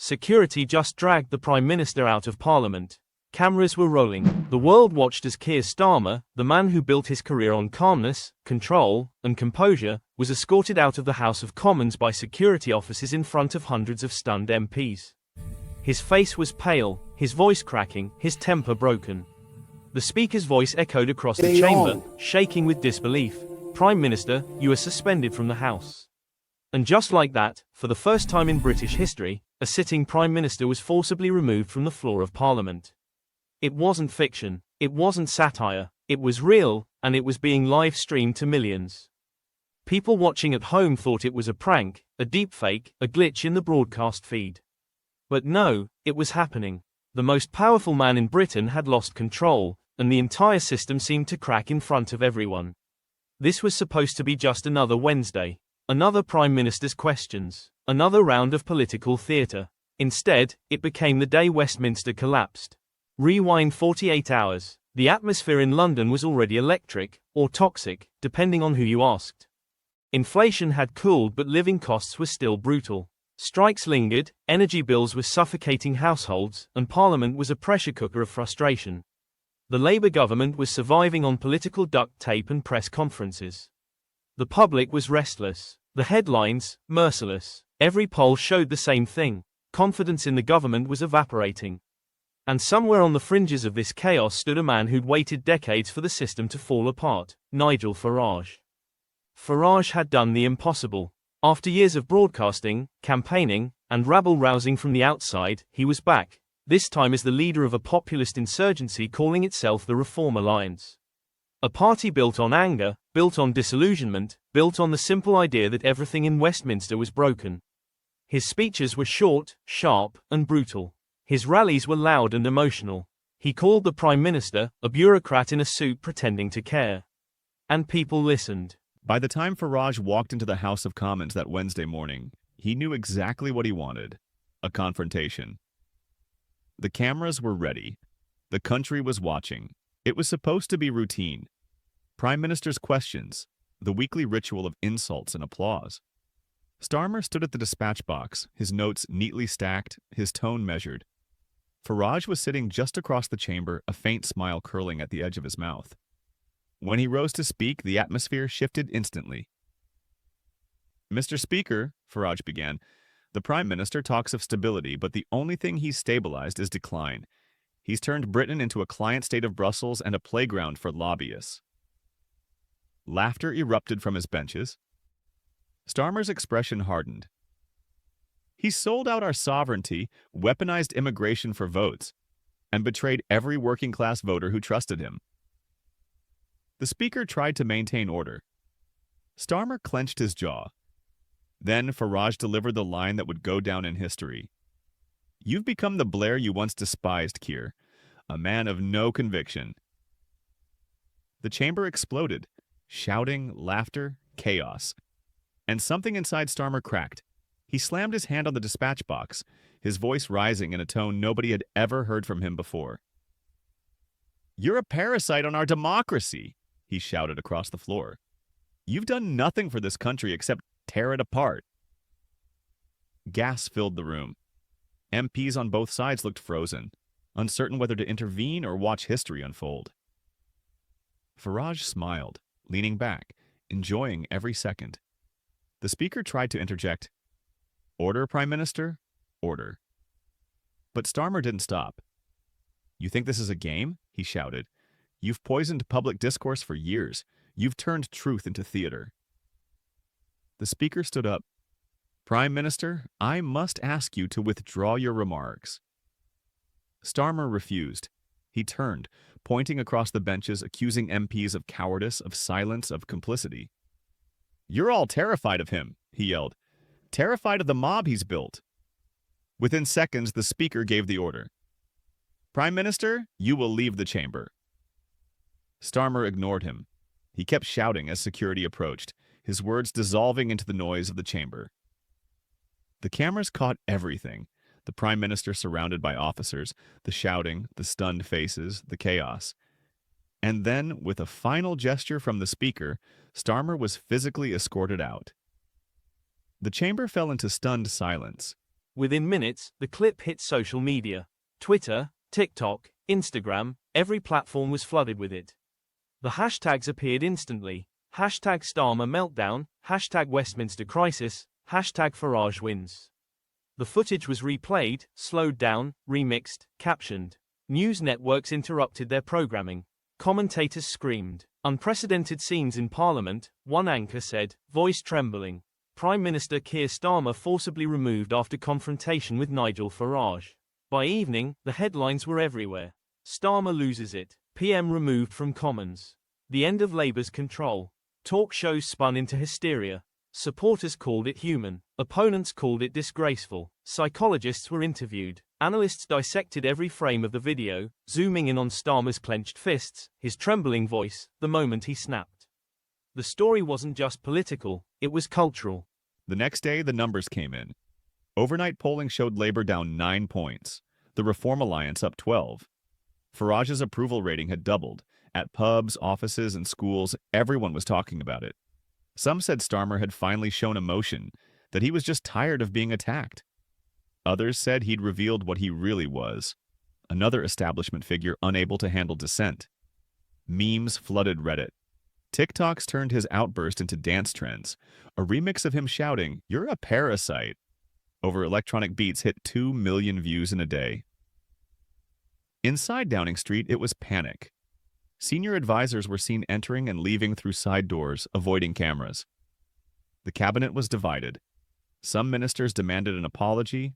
Security just dragged the Prime Minister out of Parliament. Cameras were rolling. The world watched as Keir Starmer, the man who built his career on calmness, control, and composure, was escorted out of the House of Commons by security officers in front of hundreds of stunned MPs. His face was pale, his voice cracking, his temper broken. The Speaker's voice echoed across the chamber, shaking with disbelief. "Prime Minister, you are suspended from the House." And just like that, for the first time in British history, a sitting Prime Minister was forcibly removed from the floor of Parliament. It wasn't fiction, it wasn't satire, it was real, and it was being live-streamed to millions. People watching at home thought it was a prank, a deepfake, a glitch in the broadcast feed. But no, it was happening. The most powerful man in Britain had lost control, and the entire system seemed to crack in front of everyone. This was supposed to be just another Wednesday. Another Prime Minister's questions. Another round of political theatre. Instead, it became the day Westminster collapsed. Rewind 48 hours. The atmosphere in London was already electric, or toxic, depending on who you asked. Inflation had cooled, but living costs were still brutal. Strikes lingered, energy bills were suffocating households, and Parliament was a pressure cooker of frustration. The Labour government was surviving on political duct tape and press conferences. The public was restless. The headlines, merciless. Every poll showed the same thing. Confidence in the government was evaporating. And somewhere on the fringes of this chaos stood a man who'd waited decades for the system to fall apart, Nigel Farage. Farage had done the impossible. After years of broadcasting, campaigning, and rabble-rousing from the outside, he was back, this time as the leader of a populist insurgency calling itself the Reform Alliance. A party built on anger, built on disillusionment, built on the simple idea that everything in Westminster was broken. His speeches were short, sharp, and brutal. His rallies were loud and emotional. He called the Prime Minister a bureaucrat in a suit pretending to care. And people listened. By the time Farage walked into the House of Commons that Wednesday morning, he knew exactly what he wanted: a confrontation. The cameras were ready. The country was watching. It was supposed to be routine. Prime Minister's questions, the weekly ritual of insults and applause. Starmer stood at the dispatch box, his notes neatly stacked, his tone measured. Farage was sitting just across the chamber, a faint smile curling at the edge of his mouth. When he rose to speak, the atmosphere shifted instantly. "Mr. Speaker," Farage began, "the Prime Minister talks of stability, but the only thing he's stabilized is decline. He's turned Britain into a client state of Brussels and a playground for lobbyists." Laughter erupted from his benches. Starmer's expression hardened. "He sold out our sovereignty, weaponized immigration for votes, and betrayed every working-class voter who trusted him." The Speaker tried to maintain order. Starmer clenched his jaw. Then Farage delivered the line that would go down in history. "You've become the Blair you once despised, Keir, a man of no conviction." The chamber exploded. Shouting, laughter, chaos. And something inside Starmer cracked. He slammed his hand on the dispatch box, his voice rising in a tone nobody had ever heard from him before. "You're a parasite on our democracy," he shouted across the floor. "You've done nothing for this country except tear it apart." Gas filled the room. MPs on both sides looked frozen, uncertain whether to intervene or watch history unfold. Farage smiled, leaning back, enjoying every second. The Speaker tried to interject. "Order, Prime Minister, order." But Starmer didn't stop. "You think this is a game?" he shouted. "You've poisoned public discourse for years. You've turned truth into theater." The Speaker stood up. "Prime Minister, I must ask you to withdraw your remarks." Starmer refused. He turned, pointing across the benches, accusing MPs of cowardice, of silence, of complicity. "You're all terrified of him," he yelled. "Terrified of the mob he's built." Within seconds, the Speaker gave the order. "Prime Minister, you will leave the chamber." Starmer ignored him. He kept shouting as security approached, his words dissolving into the noise of the chamber. The cameras caught everything: the Prime Minister surrounded by officers, the shouting, the stunned faces, the chaos. And then, with a final gesture from the Speaker, Starmer was physically escorted out. The chamber fell into stunned silence. Within minutes, the clip hit social media. Twitter, TikTok, Instagram, every platform was flooded with it. The hashtags appeared instantly. Hashtag Starmer meltdown, hashtag Westminster crisis, hashtag Farage wins. The footage was replayed, slowed down, remixed, captioned. News networks interrupted their programming. Commentators screamed. Unprecedented scenes in Parliament, one anchor said, voice trembling. Prime Minister Keir Starmer forcibly removed after confrontation with Nigel Farage. By evening, the headlines were everywhere. Starmer loses it. PM removed from Commons. The end of Labour's control. Talk shows spun into hysteria. Supporters called it human. Opponents called it disgraceful. Psychologists were interviewed. Analysts dissected every frame of the video, zooming in on Starmer's clenched fists, his trembling voice, the moment he snapped. The story wasn't just political, it was cultural. The next day, the numbers came in. Overnight polling showed Labour down 9 points. The Reform Alliance up 12. Farage's approval rating had doubled. At pubs, offices, and schools, everyone was talking about it. Some said Starmer had finally shown emotion, that he was just tired of being attacked. Others said he'd revealed what he really was, another establishment figure unable to handle dissent. Memes flooded Reddit. TikToks turned his outburst into dance trends. A remix of him shouting, "You're a parasite," over electronic beats hit 2 million views in a day. Inside Downing Street, it was panic. Senior advisors were seen entering and leaving through side doors, avoiding cameras. The cabinet was divided. Some ministers demanded an apology.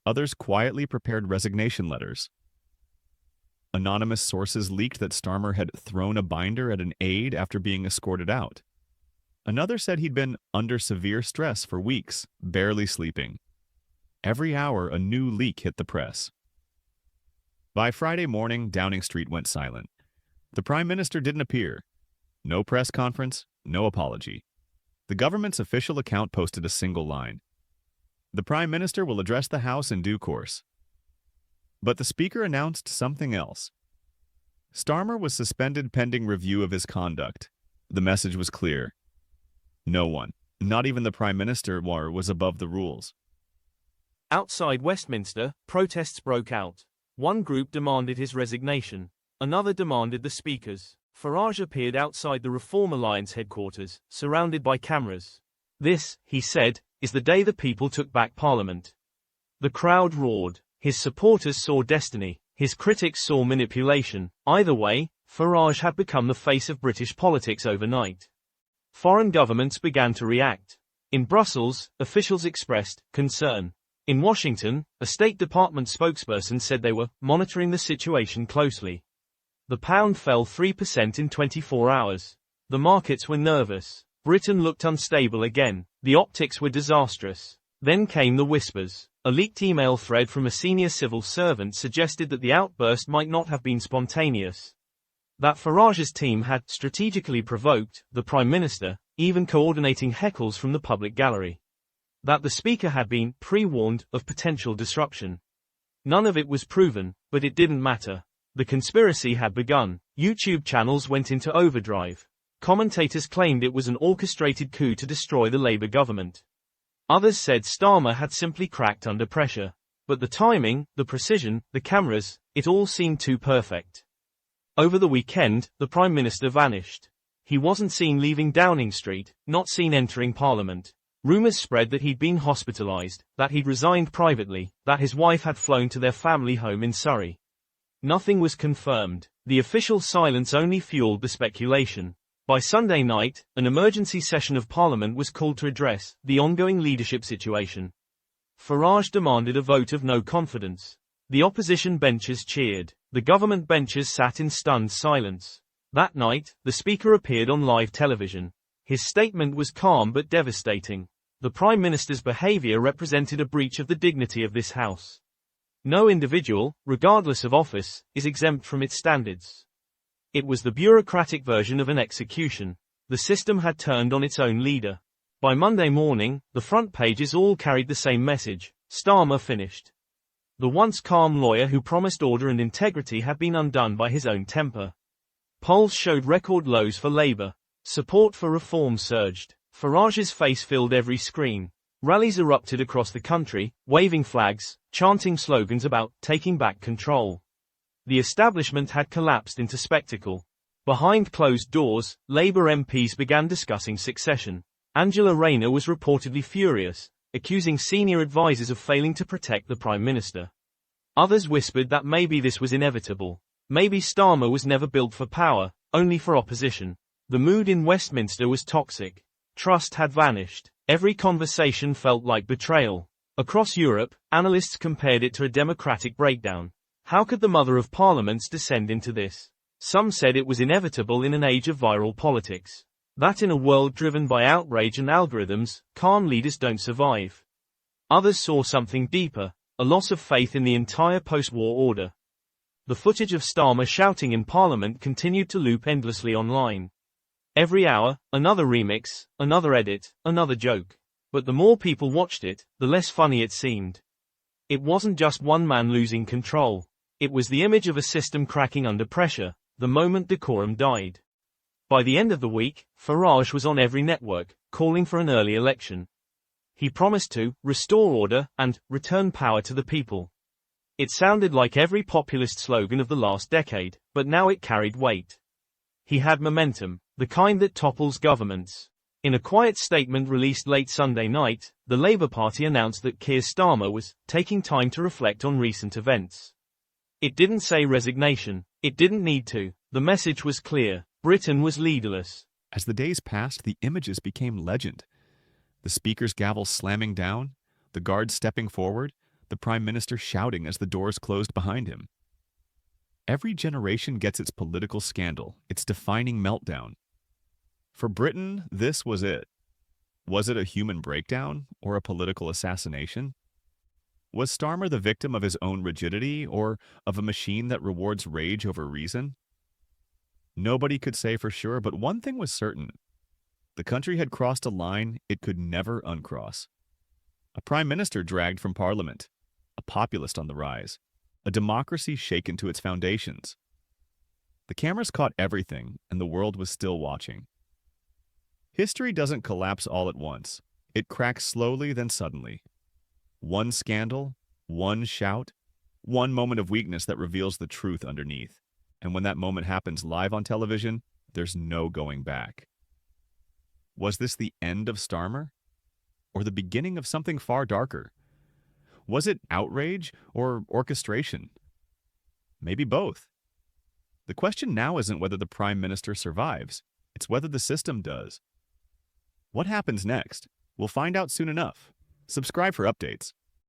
Others quietly prepared resignation letters. Anonymous sources leaked that Starmer had thrown a binder at an aide after being escorted out. Another said he'd been under severe stress for weeks, barely sleeping. Every hour, a new leak hit the press. By Friday morning, Downing Street went silent. The Prime Minister didn't appear. No press conference, no apology. The government's official account posted a single line. The Prime Minister will address the House in due course. But the Speaker announced something else. Starmer was suspended pending review of his conduct. The message was clear. No one, not even the Prime Minister, was above the rules. Outside Westminster, protests broke out. One group demanded his resignation. Another demanded the Speaker's. Farage appeared outside the Reform Alliance headquarters, surrounded by cameras. "This," he said, "is the day the people took back Parliament." The crowd roared. His supporters saw destiny. His critics saw manipulation. Either way, Farage had become the face of British politics overnight. Foreign governments began to react. In Brussels, officials expressed concern. In Washington, a State Department spokesperson said they were monitoring the situation closely. The pound fell 3% in 24 hours. The markets were nervous. Britain looked unstable again. The optics were disastrous. Then came the whispers. A leaked email thread from a senior civil servant suggested that the outburst might not have been spontaneous. That Farage's team had strategically provoked the Prime Minister, even coordinating heckles from the public gallery. That the Speaker had been pre-warned of potential disruption. None of it was proven, but it didn't matter. The conspiracy had begun. YouTube channels went into overdrive. Commentators claimed it was an orchestrated coup to destroy the Labour government. Others said Starmer had simply cracked under pressure. But the timing, the precision, the cameras, it all seemed too perfect. Over the weekend, the Prime Minister vanished. He wasn't seen leaving Downing Street, not seen entering Parliament. Rumours spread that he'd been hospitalised, that he'd resigned privately, that his wife had flown to their family home in Surrey. Nothing was confirmed. The official silence only fueled the speculation. By Sunday night, an emergency session of Parliament was called to address the ongoing leadership situation. Farage demanded a vote of no confidence. The opposition benches cheered. The government benches sat in stunned silence. That night, the Speaker appeared on live television. His statement was calm but devastating. The Prime Minister's behaviour represented a breach of the dignity of this House. No individual, regardless of office, is exempt from its standards. It was the bureaucratic version of an execution. The system had turned on its own leader. By Monday morning, the front pages all carried the same message: Starmer finished. The once calm lawyer who promised order and integrity had been undone by his own temper. Polls showed record lows for Labour. Support for reform surged. Farage's face filled every screen. Rallies erupted across the country, waving flags, chanting slogans about taking back control. The establishment had collapsed into spectacle. Behind closed doors, Labour MPs began discussing succession. Angela Rayner was reportedly furious, accusing senior advisers of failing to protect the Prime Minister. Others whispered that maybe this was inevitable. Maybe Starmer was never built for power, only for opposition. The mood in Westminster was toxic. Trust had vanished. Every conversation felt like betrayal. Across Europe, analysts compared it to a democratic breakdown. How could the mother of parliaments descend into this? Some said it was inevitable in an age of viral politics. That in a world driven by outrage and algorithms, calm leaders don't survive. Others saw something deeper, a loss of faith in the entire post-war order. The footage of Starmer shouting in Parliament continued to loop endlessly online. Every hour, another remix, another edit, another joke. But the more people watched it, the less funny it seemed. It wasn't just one man losing control. It was the image of a system cracking under pressure, the moment decorum died. By the end of the week, Farage was on every network, calling for an early election. He promised to restore order and return power to the people. It sounded like every populist slogan of the last decade, but now it carried weight. He had momentum, the kind that topples governments. In a quiet statement released late Sunday night, the Labour Party announced that Keir Starmer was taking time to reflect on recent events. It didn't say resignation. It didn't need to. The message was clear. Britain was leaderless. As the days passed, the images became legend. The Speaker's gavel slamming down, the guards stepping forward, the Prime Minister shouting as the doors closed behind him. Every generation gets its political scandal, its defining meltdown. For Britain, this was it. Was it a human breakdown or a political assassination? Was Starmer the victim of his own rigidity or of a machine that rewards rage over reason? Nobody could say for sure, but one thing was certain. The country had crossed a line it could never uncross. A prime minister dragged from parliament, a populist on the rise, a democracy shaken to its foundations. The cameras caught everything, and the world was still watching. History doesn't collapse all at once. It cracks slowly, then suddenly. One scandal, one shout, one moment of weakness that reveals the truth underneath. And when that moment happens live on television, there's no going back. Was this the end of Starmer? Or the beginning of something far darker? Was it outrage or orchestration? Maybe both. The question now isn't whether the Prime Minister survives. It's whether the system does. What happens next? We'll find out soon enough. Subscribe for updates.